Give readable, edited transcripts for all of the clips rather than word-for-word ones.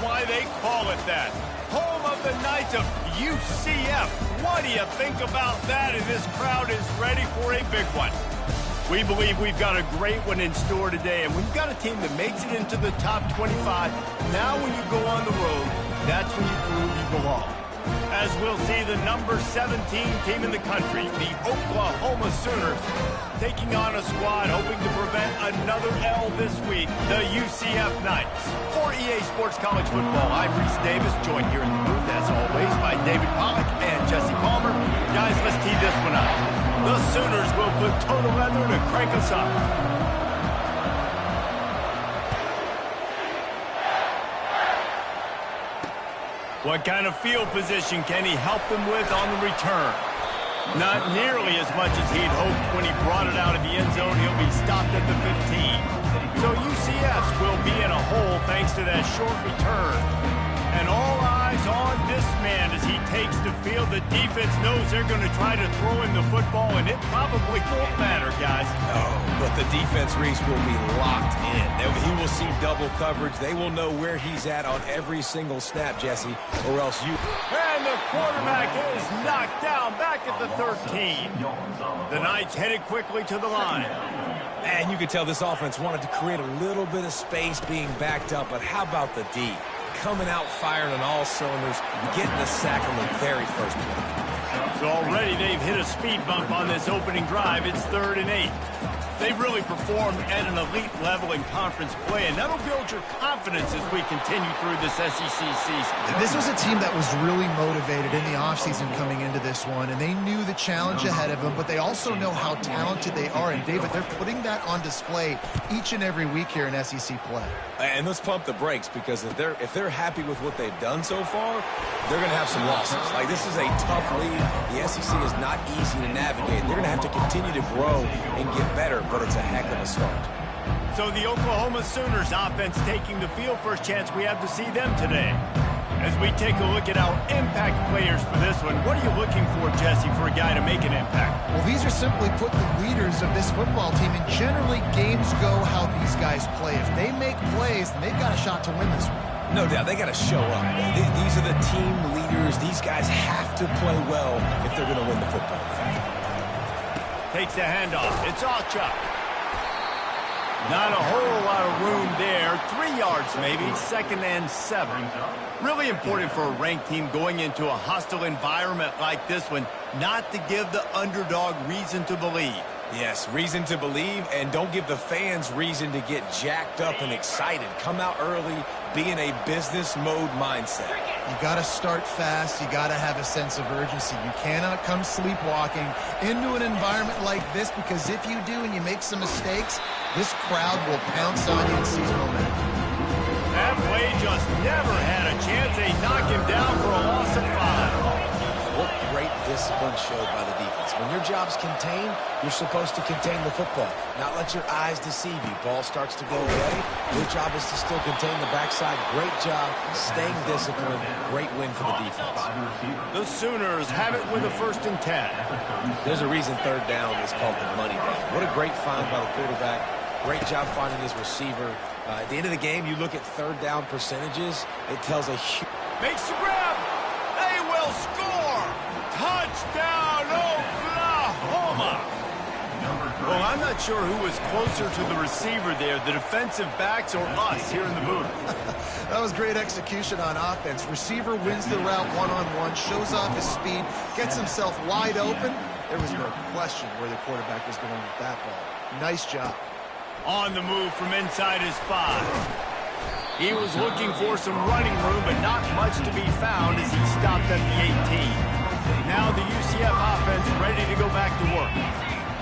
why they call it that. Home of the Knights of UCF. What do you think about that? And this crowd is ready for a big one. We believe we've got a great one in store today, and we've got a team that makes it into the top 25. Now when you go on the road, that's when you prove you belong. As we'll see the number 17 team in the country, the Oklahoma Sooners, taking on a squad hoping to prevent another L this week, the UCF Knights. For EA Sports College Football, I'm Reese Davis, joined here in the booth, as always, by David Pollack and Jesse Palmer. Guys, let's tee this one up. The Sooners will put total leather to crank us up. What kind of field position can he help them with on the return? Not nearly as much as he'd hoped when he brought it out of the end zone. He'll be stopped at the 15. So UCF will be in a hole thanks to that short return. And all eyes on this man as he takes the field. The defense knows they're going to try to throw him the football, and it probably won't matter, guys. Oh, but the defense, Reese, will be locked in. He will see double coverage. They will know where he's at on every single snap, Jesse, or else you... And the quarterback is knocked down back at the 13. The Knights headed quickly to the line. And you could tell this offense wanted to create a little bit of space being backed up, but how about the D? Coming out firing on all cylinders, getting the sack on the very first play. So already they've hit a speed bump on this opening drive. It's 3rd and 8. They've really performed at an elite level in conference play, and that'll build your confidence as we continue through this SEC season. This was a team that was really motivated in the offseason coming into this one, and they knew the challenge ahead of them, but they also know how talented they are. And, David, they're putting that on display each and every week here in SEC play. And let's pump the brakes, because if they're happy with what they've done so far, they're going to have some losses. Like, this is a tough league. The SEC is not easy to navigate. They're going to have to continue to grow and get better, but it's a heck of a start. So the Oklahoma Sooners offense taking the field. First chance we have to see them today. As we take a look at our impact players for this one, what are you looking for, Jesse, for a guy to make an impact? Well, these are simply put the leaders of this football team, and generally games go how these guys play. If they make plays, then they've got a shot to win this one. No doubt, they got to show up. These are the team leaders. These guys have to play well if they're going to win the football game. Takes the handoff. It's Ocha. Not a whole lot of room there. 3 yards maybe. 2nd and 7. Really important for a ranked team going into a hostile environment like this one, not to give the underdog reason to believe. Yes, reason to believe, and don't give the fans reason to get jacked up and excited. Come out early, be in a business mode mindset. You got to start fast. You got to have a sense of urgency. You cannot come sleepwalking into an environment like this, because if you do and you make some mistakes, this crowd will pounce on you and seize momentum. That play just never had a chance. They knock him down for a loss of 5. What great discipline showed by the defense. When your job's contained, you're supposed to contain the football, not let your eyes deceive you. Ball starts to go away. Your job is to still contain the backside. Great job, staying disciplined. Great win for the defense. The Sooners have it with a 1st and 10. There's a reason 3rd down is called the money down. What a great find by the quarterback. Great job finding his receiver. At the end of the game, you look at 3rd down percentages. It tells a huge... Makes the grab. They will score. Touchdown, Oklahoma. Well, I'm not sure who was closer to the receiver there, the defensive backs or us here in the booth. That was great execution on offense. Receiver wins the route one-on-one, shows off his speed, gets himself wide open. There was no question where the quarterback was going with that ball. Nice job. On the move from inside his 5. He was looking for some running room, but not much to be found as he stopped at the 18. Now the UCF offense ready to go back to work.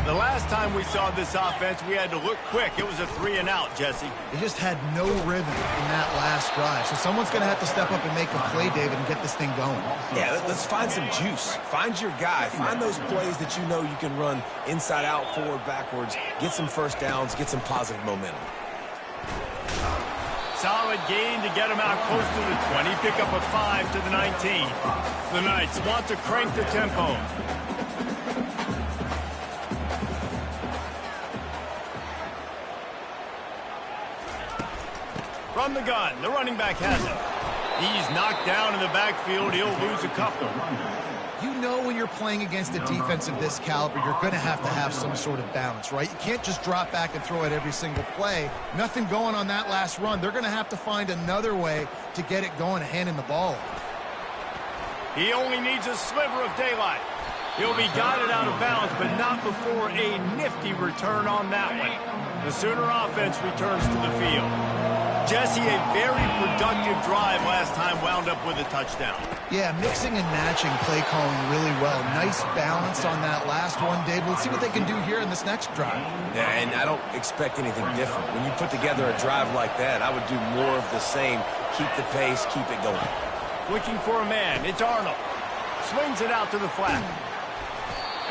The last time we saw this offense, we had to look quick. It was a 3-and-out, Jesse. They just had no rhythm in that last drive. So someone's going to have to step up and make a play, David, and get this thing going. Yeah, let's find some juice. Find your guy. Find those plays that you know you can run inside out, forward, backwards. Get some first downs. Get some positive momentum. Solid gain to get him out close to the 20. Pick up a 5 to the 19. The Knights want to crank the tempo. From the gun, the running back has it. He's knocked down in the backfield. He'll lose a couple. You know when you're playing against a defense of this caliber, you're going to have some sort of balance, right? You can't just drop back and throw it every single play. Nothing going on that last run. They're going to have to find another way to get it going, handing the ball off. He only needs a sliver of daylight. He'll be guided out of bounds, but not before a nifty return on that one. The Sooner offense returns to the field. Jesse, a very productive drive last time wound up with a touchdown. Yeah, mixing and matching play calling really well. Nice balance on that last one, Dave. Let's see what they can do here in this next drive. Yeah, and I don't expect anything different. When you put together a drive like that, I would do more of the same. Keep the pace, keep it going. Looking for a man. It's Arnold. Swings it out to the flat.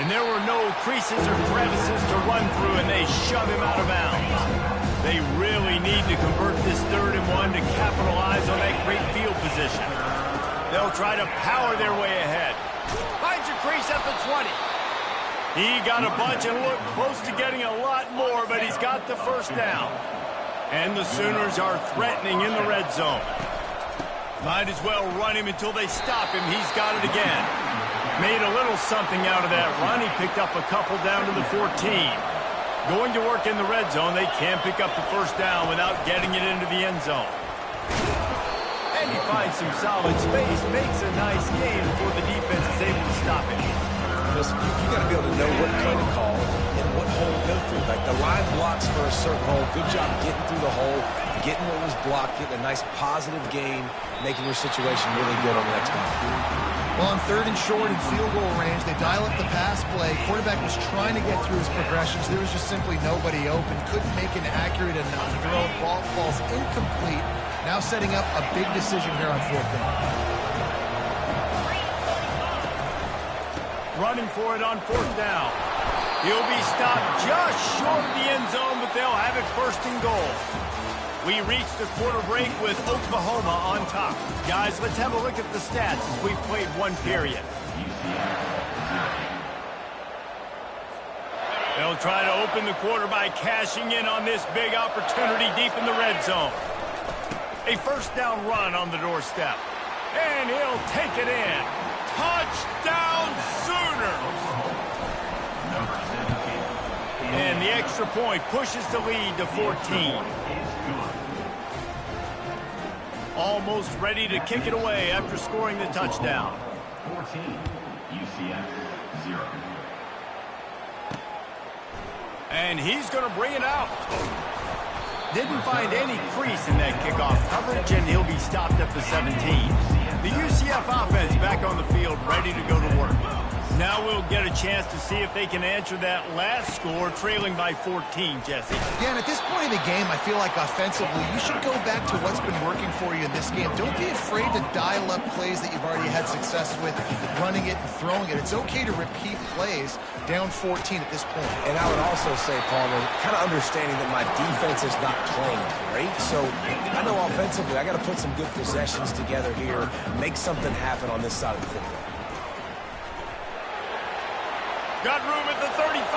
And there were no creases or crevices to run through, and they shove him out of bounds. They really need to convert this 3rd and 1 to capitalize on that great field position. They'll try to power their way ahead. Finds a crease at the 20. He got a bunch and looked close to getting a lot more, but he's got the first down. And the Sooners are threatening in the red zone. Might as well run him until they stop him. He's got it again. Made a little something out of that run. He picked up a couple down to the 14. Going to work in the red zone, they can't pick up the first down without getting it into the end zone. And he finds some solid space, makes a nice gain before the defense is able to stop it. Listen, you got to be able to know what play to call and what hole to go through. Like the line blocks for a certain hole. Good job getting through the hole, getting what was blocked, getting a nice positive gain, making your situation really good on the next time. Well, on 3rd and short and field goal range, they dial up the pass play. Quarterback was trying to get through his progressions. There was just simply nobody open. Couldn't make an accurate enough throw. Ball falls incomplete. Now setting up a big decision here on 4th down. Running for it on 4th down. He'll be stopped just short of the end zone, but they'll have it 1st and goal. We reached the quarter break with Oklahoma on top. Guys, let's have a look at the stats as we've played one period. They'll try to open the quarter by cashing in on this big opportunity deep in the red zone. A 1st down run on the doorstep. And he'll take it in. Touchdown Sooners! And the extra point pushes the lead to 14. Almost ready to kick it away after scoring the touchdown. 14, UCF 0. And he's going to bring it out. Didn't find any crease in that kickoff coverage, and he'll be stopped at the 17. The UCF offense back on the field, ready to go to work. Now we'll get a chance to see if they can answer that last score, trailing by 14, Jesse. Yeah, and at this point in the game, I feel like offensively, you should go back to what's been working for you in this game. Don't be afraid to dial up plays that you've already had success with, running it and throwing it. It's okay to repeat plays down 14 at this point. And I would also say, Palmer, kind of understanding that my defense is not playing great. So I know offensively, I got to put some good possessions together here, make something happen on this side of the football. Got room at the 35.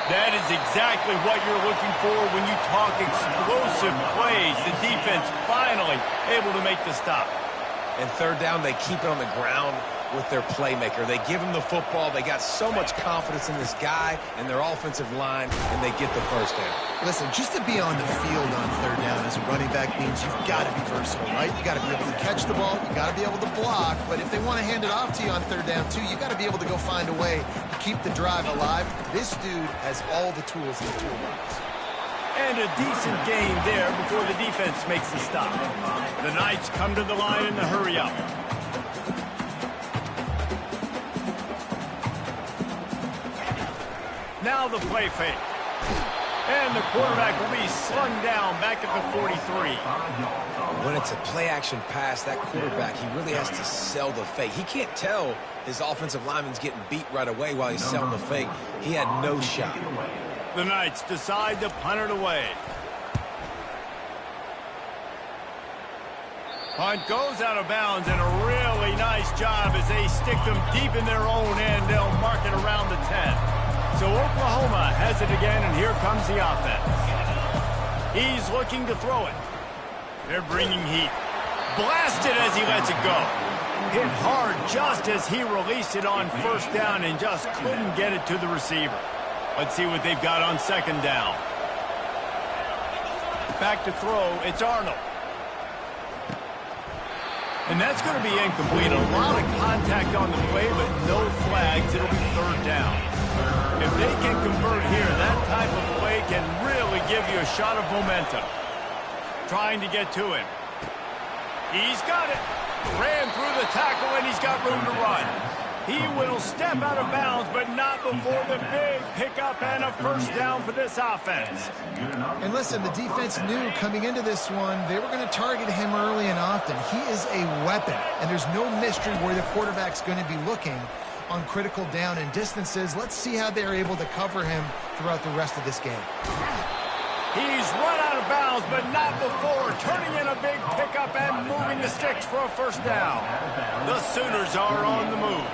That is exactly what you're looking for when you talk explosive plays. The defense finally able to make the stop. And 3rd down, they keep it on the ground with their playmaker. They give him the football. They got so much confidence in this guy and their offensive line, and they get the 1st down. Listen, just to be on the field on 3rd down as a running back means you've got to be versatile, right? You got to be able to catch the ball. You got to be able to block. But if they want to hand it off to you on 3rd down, too, you got to be able to go find a way to keep the drive alive. This dude has all the tools in the toolbox. And a decent gain there before the defense makes the stop. The Knights come to the line in the hurry-up. Now the play fake. And the quarterback will be slung down back at the 43. When it's a play-action pass, that quarterback, he really has to sell the fake. He can't tell his offensive lineman's getting beat right away while he's selling the fake. He had no shot. The Knights decide to punt it away. Punt goes out of bounds, and a really nice job as they stick them deep in their own end. They'll mark it around the 10. So Oklahoma has it again, and here comes the offense. He's looking to throw it. They're bringing heat. blasted as he lets it go. Hit hard just as he released it on first down and just couldn't get it to the receiver. Let's see what they've got on second down. Back to throw, it's Arnold. And that's going to be incomplete. A lot of contact on the play, but no flags. It'll be third down. If they can convert here, that type of play can really give you a shot of momentum. Trying to get to him. He's got it. Ran through the tackle, and he's got room to run. He will step out of bounds, but not before the big pickup and a first down for this offense. And listen, the defense knew coming into this one, they were going to target him early and often. He is a weapon, and there's no mystery where the quarterback's going to be looking on critical down and distances. Let's see how they're able to cover him throughout the rest of this game. He's run out of bounds, but not before turning in a big pickup and moving the sticks for a first down. The Sooners are on the move.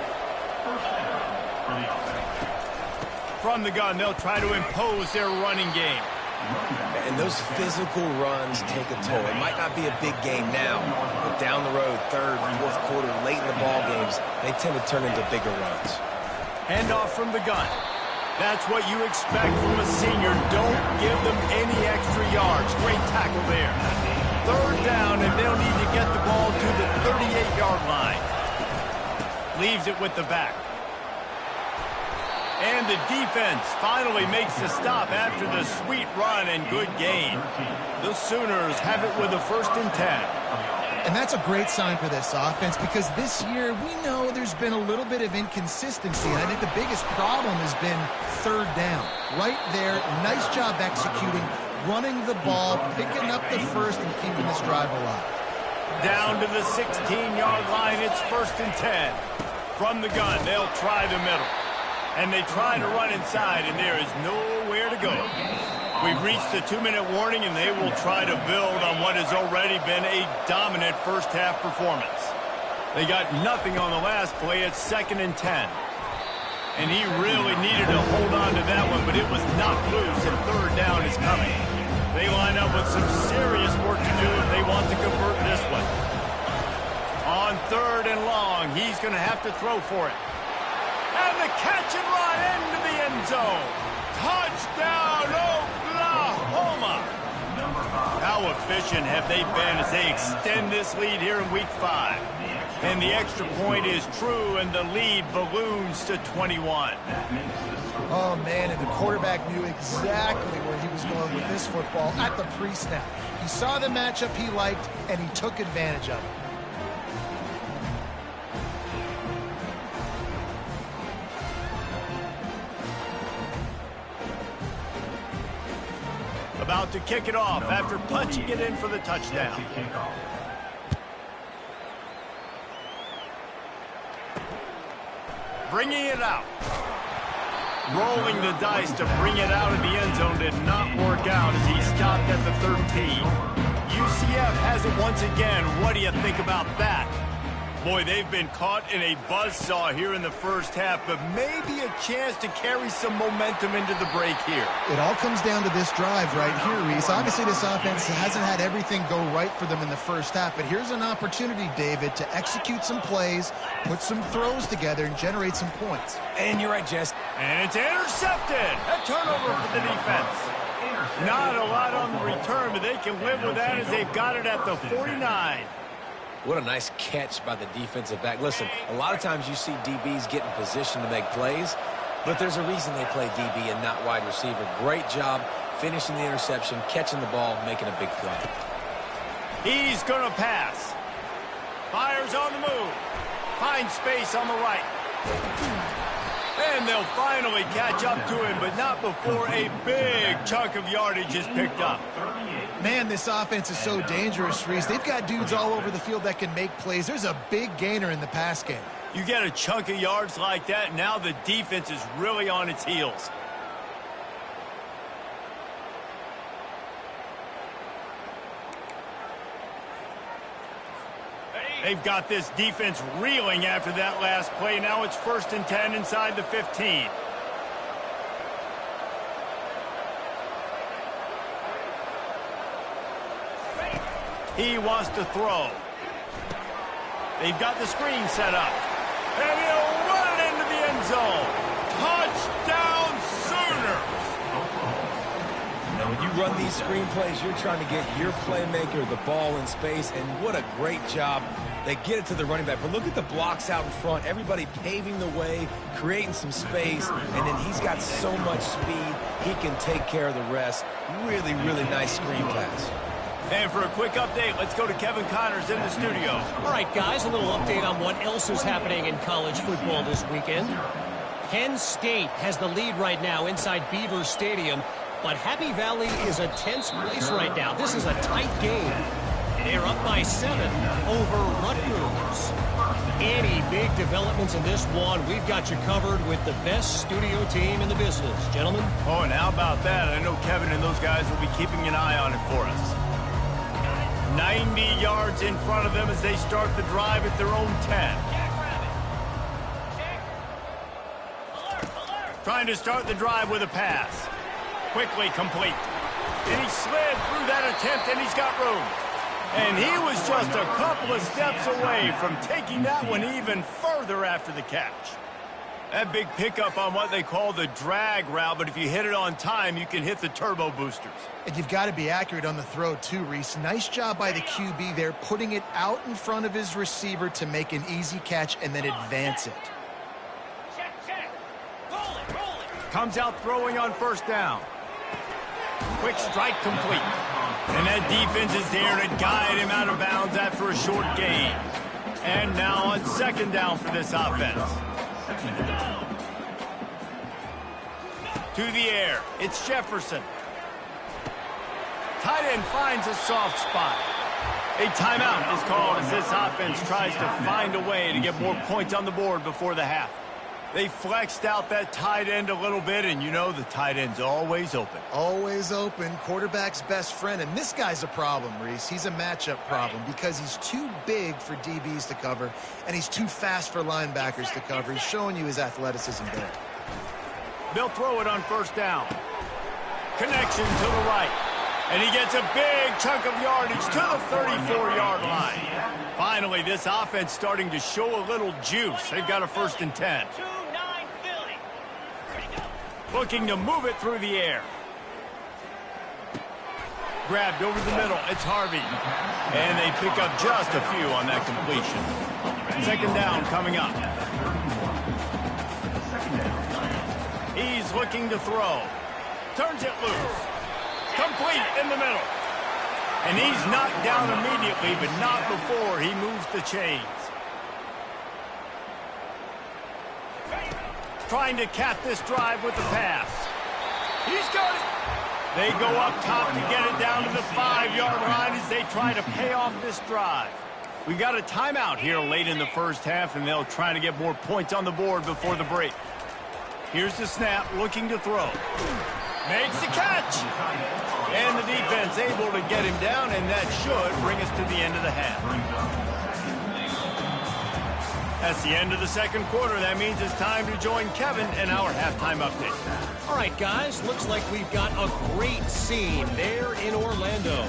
From the gun, they'll try to impose their running game. And those physical runs take a toll. It might not be a big game now, but down the road, third, fourth quarter, late in the ball games, they tend to turn into bigger runs. Handoff from the gun. That's what you expect from a senior. Don't give them any extra yards. Great tackle there. Third down, and they'll need to get the ball to the 38-yard line. Leaves it with the back. And the defense finally makes the stop after the sweet run and good gain. The Sooners have it with a 1st and 10. And that's a great sign for this offense because this year we know there's been a little bit of inconsistency. And I think the biggest problem has been third down. Right there, nice job executing, running the ball, picking up the first, and keeping this drive alive. Down to the 16-yard line, it's 1st and 10. From the gun, they'll try the middle. And they try to run inside, and there is nowhere to go. We've reached the 2-minute warning, and they will try to build on what has already been a dominant first-half performance. They got nothing on the last play. It's 2nd and 10. And he really needed to hold on to that one, but it was knocked loose, and third down is coming. They line up with some serious work to do if they want to convert this one. On 3rd and long, he's going to have to throw for it. And the catch and run into the end zone. Touchdown, Oklahoma! How efficient have they been as they extend this lead here in Week 5? And the extra point is true, and the lead balloons to 21. Oh, man, and the quarterback knew exactly where he was going with this football at the pre-snap. He saw the matchup he liked, and he took advantage of it. About to kick it off after punching it in for the touchdown. Bringing it out. Rolling the dice to bring it out of the end zone did not work out as he stopped at the 13. UCF has it once again. What do you think about that? Boy, they've been caught in a buzzsaw here in the first half, but maybe a chance to carry some momentum into the break here. It all comes down to this drive right here, Reese. Obviously, this offense hasn't had everything go right for them in the first half, but here's an opportunity, David, to execute some plays, put some throws together, and generate some points. And you're right, Jess. And it's intercepted. A turnover for the defense. Not a lot on the return, but they can live with that as they've got it at the 49. What a nice catch by the defensive back. Listen, a lot of times you see DBs get in position to make plays, but there's a reason they play DB and not wide receiver. Great job finishing the interception, catching the ball, making a big play. He's going to pass. Fires on the move. Finds space on the right. And they'll finally catch up to him, but not before a big chunk of yardage is picked up. Man, this offense is so dangerous, Reese. They've got dudes all over the field that can make plays. There's a big gainer in the pass game. You get a chunk of yards like that, now the defense is really on its heels. They've got this defense reeling after that last play. Now it's 1st and 10 inside the 15. He wants to throw. They've got the screen set up. And he'll run it into the end zone. Touchdown Sooners! Now, when you run these screen plays, you're trying to get your playmaker the ball in space, and what a great job. They get it to the running back. But look at the blocks out in front. Everybody paving the way, creating some space, and then he's got so much speed, he can take care of the rest. Really, really nice screen pass. And for a quick update, let's go to Kevin Connors in the studio. All right, guys, a little update on what else is happening in college football this weekend. Penn State has the lead right now inside Beaver Stadium, but Happy Valley is a tense place right now. This is a tight game. They're up by 7 over Rutgers. Any big developments in this one, we've got you covered with the best studio team in the business. Gentlemen? Oh, and how about that? I know Kevin and those guys will be keeping an eye on it for us. 90 yards in front of them as they start the drive at their own 10. Trying to start the drive with a pass. Quickly complete. And he slid through that attempt, and he's got room. And he was just a couple of steps away from taking that one even further after the catch. That big pickup on what they call the drag route, but if you hit it on time, you can hit the turbo boosters. And you've got to be accurate on the throw, too, Reese. Nice job by the QB there, putting it out in front of his receiver to make an easy catch and then advance it. Comes out throwing on first down. Quick strike complete. And that defense is there to guide him out of bounds after a short gain. And now on second down for this offense. To the air. It's Jefferson. Tight end finds a soft spot. A timeout is called as this offense tries to find a way to get more points on the board before the half. They flexed out that tight end a little bit, and you know the tight end's always open. Always open, quarterback's best friend. And this guy's a problem, Reese. He's a matchup problem because he's too big for DBs to cover, and he's too fast for linebackers to cover. He's showing you his athleticism there. They'll throw it on first down. Connection to the right. And he gets a big chunk of yardage to the 34-yard line. Finally, this offense starting to show a little juice. They've got a 1st and 10. Looking to move it through the air. Grabbed over the middle. It's Harvey. And they pick up just a few on that completion. Second down coming up. He's looking to throw. Turns it loose. Complete in the middle. And he's knocked down immediately, but not before he moves the chains. Trying to cap this drive with the pass. He's got it. They go up top to get it down to the 5-yard line as they try to pay off this drive. We got a timeout here late in the first half, and they'll try to get more points on the board before the break. Here's the snap, looking to throw. Makes the catch. And the defense able to get him down, and that should bring us to the end of the half. That's the end of the second quarter. That means it's time to join Kevin in our halftime update. All right, guys, looks like we've got a great scene there in Orlando.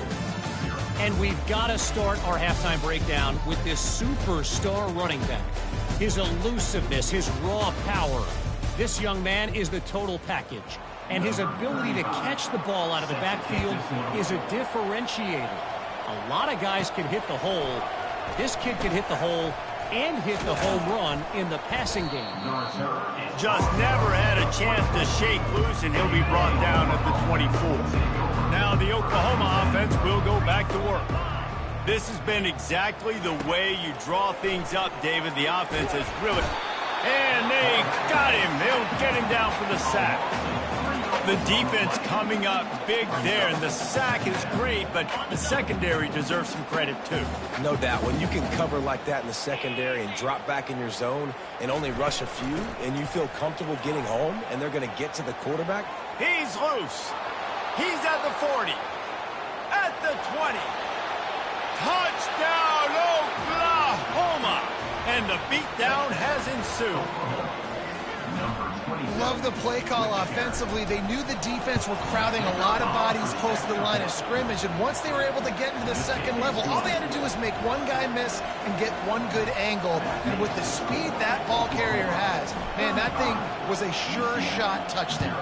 And we've got to start our halftime breakdown with this superstar running back. His elusiveness, his raw power. This young man is the total package. And his ability to catch the ball out of the backfield is a differentiator. A lot of guys can hit the hole. This kid can hit the hole and hit the home run in the passing game. Just never had a chance to shake loose, and he'll be brought down at the 24. Now the Oklahoma offense will go back to work. This has been exactly the way you draw things up, David. The offense has really... And they got him. They'll get him down for the sack. The defense coming up big there, and the sack is great, but the secondary deserves some credit too. No doubt. When you can cover like that in the secondary and drop back in your zone and only rush a few, and you feel comfortable getting home, and they're going to get to the quarterback. He's loose. He's at the 40. At the 20. Touchdown, Oklahoma! And the beatdown has ensued. Love the play call offensively. They knew the defense were crowding a lot of bodies close to the line of scrimmage, and once they were able to get into the second level, all they had to do was make one guy miss and get one good angle. And with the speed that ball carrier has, man, that thing was a sure shot touchdown.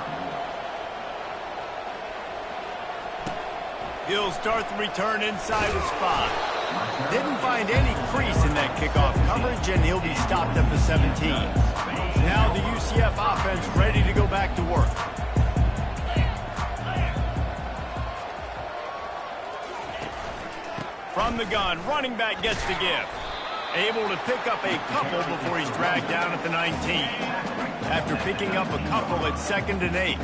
He'll start the return inside the spot. Didn't find any crease in that kickoff coverage, and he'll be stopped at the 17. Now the UCF offense ready to go back to work. From the gun, running back gets the give. Able to pick up a couple before he's dragged down at the 19. After picking up a couple, it's 2nd and 8.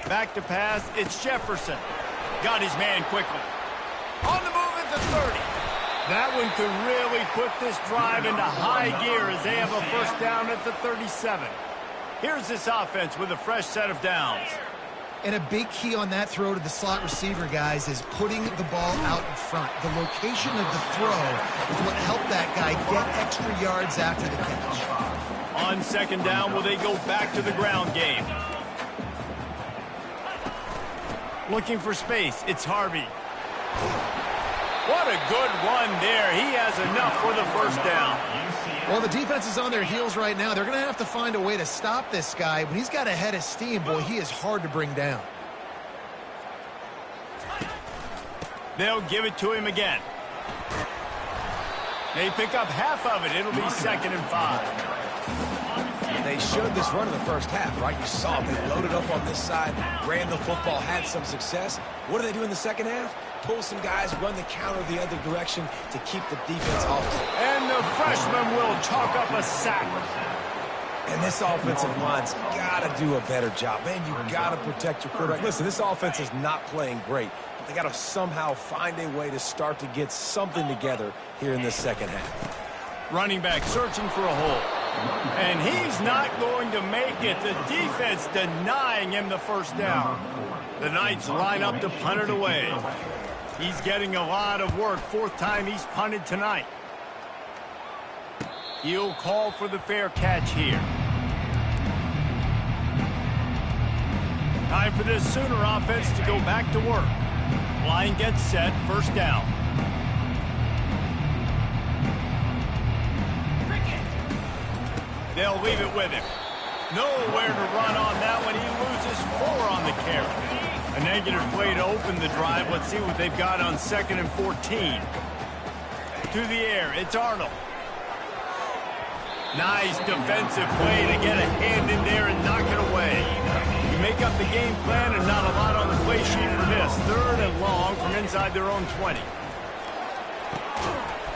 Back to pass, it's Jefferson. Got his man quickly. On the move at the 30. That one could really put this drive into high gear as they have a first down at the 37. Here's this offense with a fresh set of downs. And a big key on that throw to the slot receiver, guys, is putting the ball out in front. The location of the throw is what helped that guy get extra yards after the catch. On 2nd down, will they go back to the ground game? Looking for space, it's Harvey. What a good run there. He has enough for the first down. Well, the defense is on their heels right now. They're going to have to find a way to stop this guy. When he's got a head of steam, boy, he is hard to bring down. They'll give it to him again. They pick up half of it. It'll be 2nd and 5. They showed this run in the first half, right? You saw them. They loaded up on this side, ran the football, had some success. What do they do in the second half? Pull some guys, run the counter the other direction to keep the defense off. And the freshman will chalk up a sack. And this offensive line's got to do a better job. Man, you got to protect your quarterback. Listen, this offense is not playing great. But they got to somehow find a way to start to get something together here in this second half. Running back searching for a hole. And he's not going to make it. The defense denying him the first down. The Knights line up to punt it away. He's getting a lot of work. 4th time he's punted tonight. He'll call for the fair catch here. Time for this Sooner offense to go back to work. Line gets set, first down. They'll leave it with him. Nowhere to run on that one. He loses 4 on the carry. A negative play to open the drive. Let's see what they've got on 2nd and 14. To the air, it's Arnold. Nice defensive play to get a hand in there and knock it away. You make up the game plan and not a lot on the play sheet for this. 3rd and long from inside their own 20.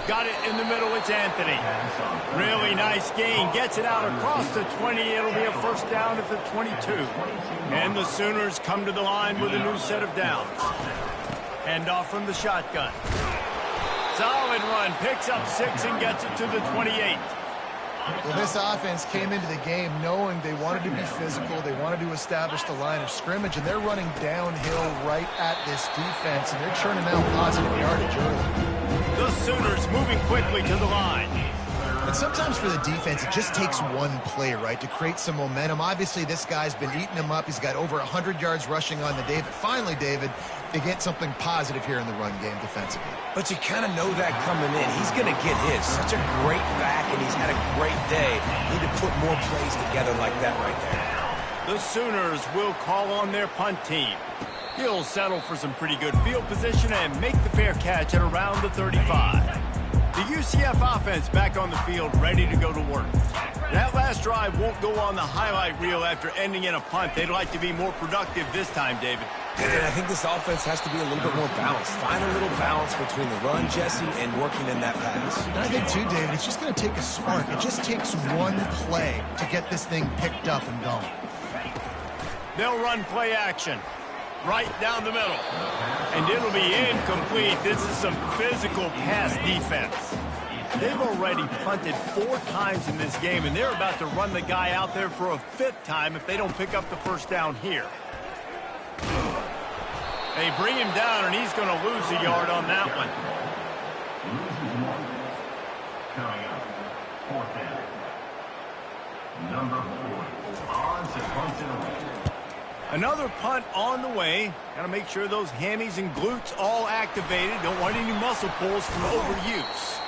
Got it in the middle, it's Anthony. Really nice gain, gets it out across the 20. It'll be a first down at the 22. And the Sooners come to the line with a new set of downs. Hand off from the shotgun. Solid run, picks up 6 and gets it to the 28. Well, this offense came into the game knowing they wanted to be physical, they wanted to establish the line of scrimmage, and they're running downhill right at this defense, and they're churning out positive yardage early. The Sooners moving quickly to the line. And sometimes for the defense, it just takes one play, right, to create some momentum. Obviously, this guy's been eating them up. He's got over 100 yards rushing on the day. But finally, David, they get something positive here in the run game defensively. But you kind of know that coming in. He's going to get his. Such a great back, and he's had a great day. Need to put more plays together like that right there. The Sooners will call on their punt team. He'll settle for some pretty good field position and make the fair catch at around the 35. The UCF offense back on the field, ready to go to work. That last drive won't go on the highlight reel after ending in a punt. They'd like to be more productive this time, David. And I think this offense has to be a little bit more balanced. Find a little balance between the run, Jesse, and working in that pass. And I think, too, David, it's just going to take a spark. It just takes one play to get this thing picked up and going. They'll run play action. Right down the middle. And it'll be incomplete. This is some physical pass defense. They've already punted 4 times in this game, and they're about to run the guy out there for a 5th time if they don't pick up the first down here. They bring him down, and he's going to lose a yard on that one. 4th down. Number 4, on to punt it away. Another punt on the way. Got to make sure those hammies and glutes all activated. Don't want any muscle pulls from overuse.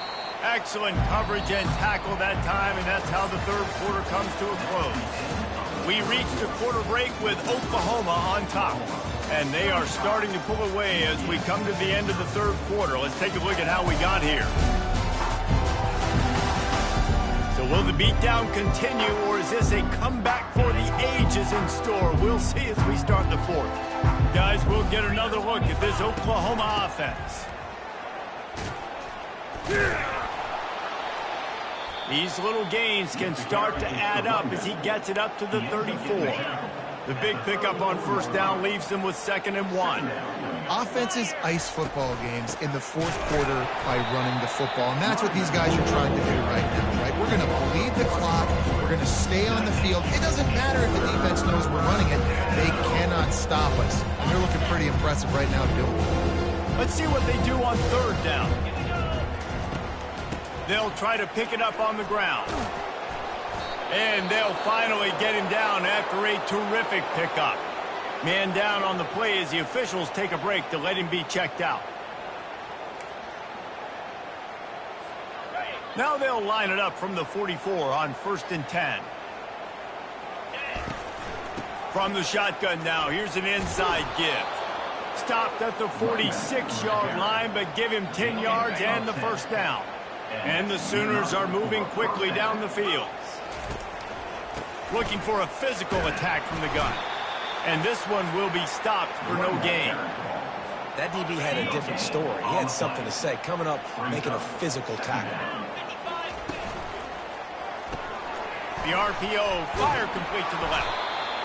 Excellent coverage and tackle that time, and that's how the third quarter comes to a close. We reached a quarter break with Oklahoma on top, and they are starting to pull away as we come to the end of the third quarter. Let's take a look at how we got here. So will the beatdown continue, or is this a comeback for the ages in store? We'll see as we start the fourth. Guys, we'll get another look at this Oklahoma offense. These little gains can start to add up as he gets it up to the 34. The big pickup on first down leaves them with 2nd and 1. Offenses ice football games in the fourth quarter by running the football, and that's what these guys are trying to do right now, right? We're going to bleed the clock. We're going to stay on the field. It doesn't matter if the defense knows we're running it. They cannot stop us, and they're looking pretty impressive right now doing it. Let's see what they do on third down. They'll try to pick it up on the ground. And they'll finally get him down after a terrific pickup. Man down on the play as the officials take a break to let him be checked out. Now they'll line it up from the 44 on 1st and 10. From the shotgun now, here's an inside give. Stopped at the 46-yard line, but give him 10 yards and the first down. And the Sooners are moving quickly down the field. Looking for a physical attack from the gun. And this one will be stopped for no gain. That DB had a different story. He had something to say, coming up, making a physical tackle. The RPO, fire complete to the left.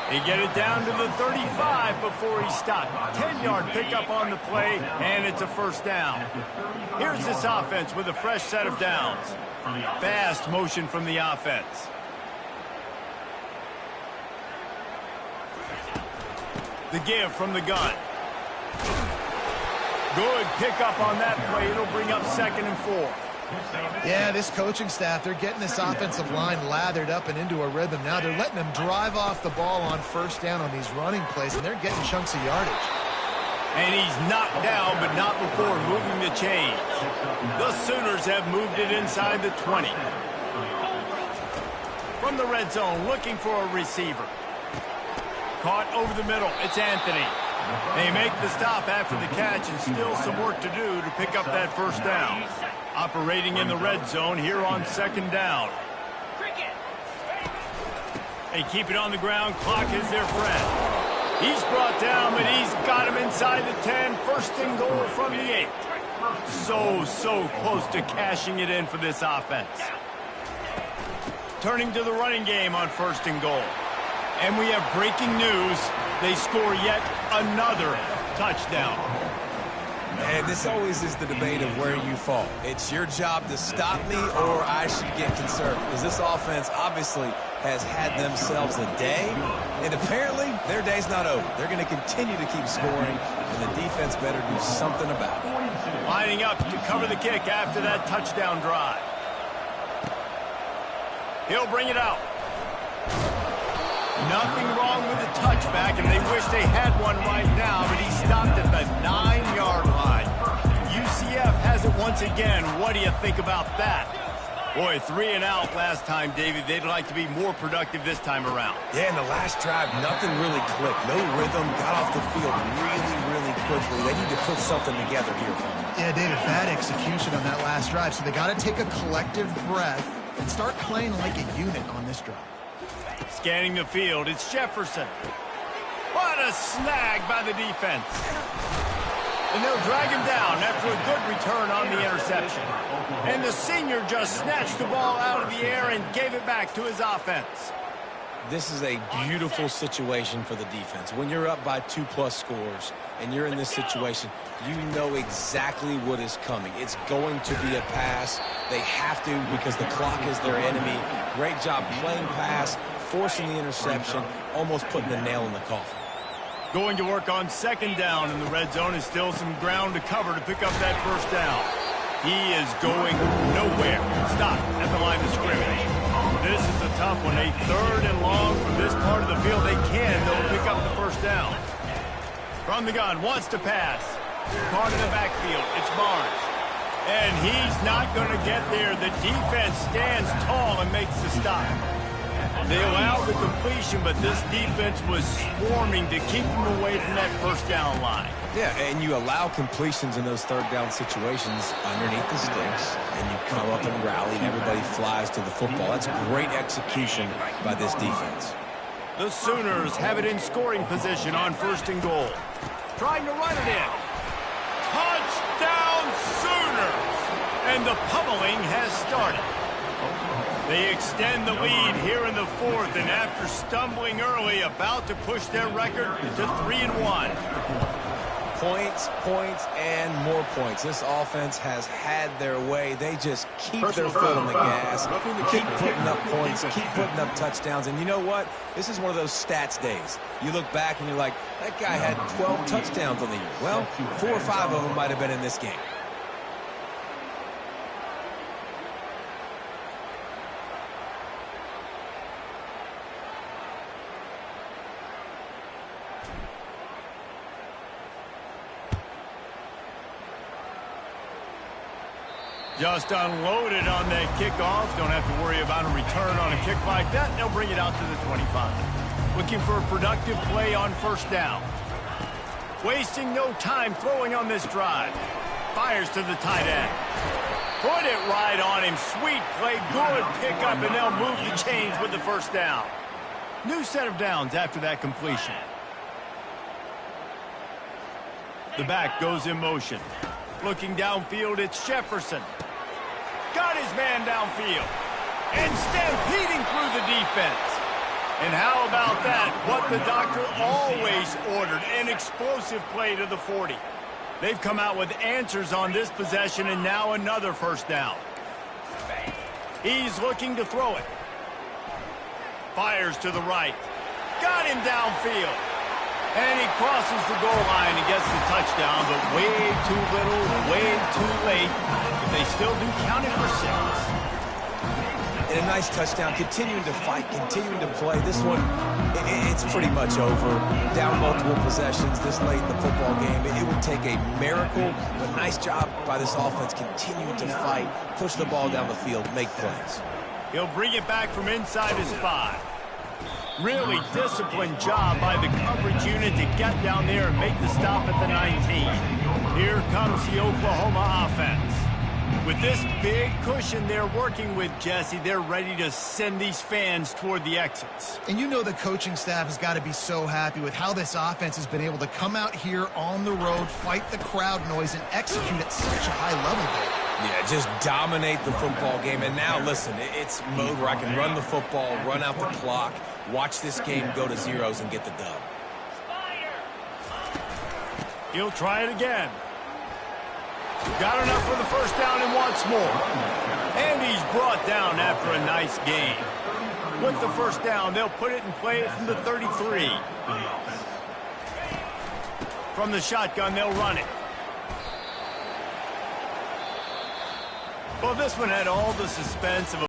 They get it down to the 35 before he stopped. 10-yard pickup on the play, and it's a first down. Here's this offense with a fresh set of downs. Fast motion from the offense. The give from the gun. Good pickup on that play. It'll bring up 2nd and 4. Yeah, this coaching staff, they're getting this offensive line lathered up and into a rhythm. Now they're letting them drive off the ball on first down on these running plays, and they're getting chunks of yardage. And he's knocked down, but not before moving the chains. The Sooners have moved it inside the 20. From the red zone, looking for a receiver. Caught over the middle. It's Anthony. They make the stop after the catch, and still some work to do to pick up that first down. Operating in the red zone here on 2nd down. They keep it on the ground. Clock is their friend. He's brought down, but he's got him inside the 10. 1st and goal from the 8. So close to cashing it in for this offense. Turning to the running game on 1st and goal. And we have breaking news. They score yet another touchdown. And this always is the debate of where you fall. It's your job to stop me, or I should get conservative. Because this offense obviously has had themselves a day, and apparently their day's not over. They're going to continue to keep scoring, and the defense better do something about it. Lining up to cover the kick after that touchdown drive. He'll bring it out. Nothing wrong with the touchback, and they wish they had one right now, but he stopped at the 9-yard line. UCF has it once again. What do you think about that? Boy, 3 and out last time, David. They'd like to be more productive this time around. Yeah, in the last drive, nothing really clicked. No rhythm, got off the field really quickly. They need to put something together here. Yeah, David, bad execution on that last drive, so they got to take a collective breath and start playing like a unit on this drive. Scanning the field, it's Jefferson. What a snag by the defense. And they'll drag him down after a good return on the interception. And the senior just snatched the ball out of the air and gave it back to his offense. This is a beautiful situation for the defense. When you're up by 2+ scores and you're in this situation, you know exactly what is coming. It's going to be a pass. They have to, because the clock is their enemy. Great job playing pass, forcing the interception, almost putting the nail in the coffin. Going to work on 2nd down in the red zone is still some ground to cover to pick up that first down. He is going nowhere. Stop at the line of scrimmage. This is a tough one. A 3rd and long from this part of the field. They can, though, pick up the first down. From the gun, wants to pass. Caught in the backfield. It's Barnes. And he's not going to get there. The defense stands tall and makes the stop. They allowed the completion, but this defense was swarming to keep them away from that first down line. Yeah, and you allow completions in those 3rd down situations underneath the sticks, and you come up and rally, and everybody flies to the football. That's great execution by this defense. The Sooners have it in scoring position on 1st and goal. Trying to run it in. Touchdown Sooners! And the pummeling has started. They extend the lead here in the 4th, and after stumbling early, about to push their record to 3-1. Points, points, and more points. This offense has had their way. They just keep their foot on the gas, keep putting up points, keep putting up touchdowns. And you know what? This is one of those stats days. You look back and you're like, that guy had 12 touchdowns on the year. Well, 4 or 5 of them might have been in this game. Just unloaded on that kickoff. Don't have to worry about a return on a kick like that. They'll bring it out to the 25. Looking for a productive play on 1st down. Wasting no time throwing on this drive. Fires to the tight end. Put it right on him. Sweet play. Good pickup, and they'll move the chains with the 1st down. New set of downs after that completion. The back goes in motion. Looking downfield, it's Jefferson. Got his man downfield. And stampeding through the defense. And how about that? What the doctor always ordered. An explosive play to the 40. They've come out with answers on this possession, and now another 1st down. He's looking to throw it. Fires to the right. Got him downfield. And he crosses the goal line and gets the touchdown, but way too little, way too late. But they still do count it for 6. And a nice touchdown, continuing to fight, continuing to play. This one, it's pretty much over. Down multiple possessions this late in the football game. It would take a miracle, but nice job by this offense continuing to fight, push the ball down the field, make plays. He'll bring it back from inside his 5. Really disciplined job by the coverage unit to get down there and make the stop at the 19. Here comes the Oklahoma offense. With this big cushion they're working with, Jesse, they're ready to send these fans toward the exits. And you know the coaching staff has got to be so happy with how this offense has been able to come out here on the road, fight the crowd noise, and execute at such a high level, Dave. Yeah, just dominate the football game. And now, listen, it's mode where I can run the football, run out the clock, watch this game go to zeros and get the dub. He'll try it again. Got enough for the 1st down and wants more. And he's brought down after a nice gain. With the 1st down, they'll put it in play from the 33. From the shotgun, they'll run it. Well, this one had all the suspense of a